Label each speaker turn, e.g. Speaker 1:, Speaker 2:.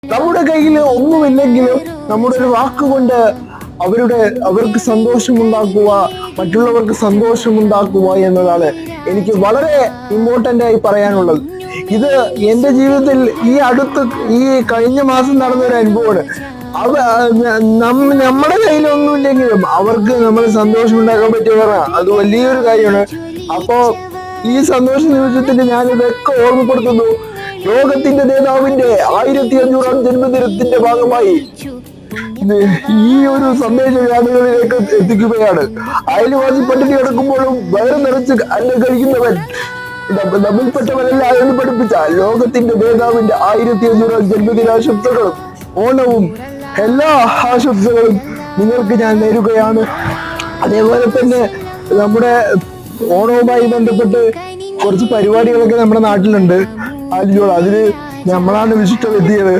Speaker 1: നമ്മുടെ കയ്യിൽ ഒന്നുമില്ലെങ്കിലും നമ്മുടെ ഒരു വാക്കുകൊണ്ട് അവർക്ക് സന്തോഷമുണ്ടാക്കുക, മറ്റുള്ളവർക്ക് സന്തോഷമുണ്ടാക്കുക എന്നതാണ് എനിക്ക് വളരെ ഇമ്പോർട്ടന്റ് ആയി പറയാനുള്ളത്. ഇത് എന്റെ ജീവിതത്തിൽ ഈ കഴിഞ്ഞ മാസം നടന്ന ഒരു അനുഭവമാണ്. നമ്മുടെ കയ്യിലൊന്നുമില്ലെങ്കിലും അവർക്ക് നമ്മൾ സന്തോഷം ഉണ്ടാക്കാൻ പറ്റിയവരാ, അത് വലിയൊരു കാര്യമാണ്. അപ്പോ ഈ സന്തോഷ നിമിഷത്തിൽ ഞാൻ ഇതൊക്കെ ഓർമ്മപ്പെടുത്തുന്നു. ലോകത്തിന്റെ നേതാവിന്റെ 1500-ാം ജന്മദിനത്തിന്റെ ഭാഗമായി ഈ ഒരു സന്ദേശം ആളുകളിലേക്ക് എത്തിക്കുകയാണ്. അയൽവാസി പട്ടിണി കിടക്കുമ്പോഴും വയറ് നിറച്ച് അന്നം കഴിക്കുന്നവൻ നമ്മിൽപ്പെട്ടവരല്ല എന്ന് പഠിപ്പിച്ച ലോകത്തിന്റെ നേതാവിന്റെ 1500-ാം ജന്മദിനാശംസകളും ഓണവും എല്ലാ ആശംസകളും നിങ്ങൾക്ക് ഞാൻ നേരുകയാണ്. അതേപോലെ തന്നെ നമ്മുടെ ഓണവുമായി ബന്ധപ്പെട്ട് കുറച്ച് പരിപാടികളൊക്കെ നമ്മുടെ നാട്ടിലുണ്ട്. അതില് നമ്മളാണ് വിശിഷ്ടം എത്തിയത്.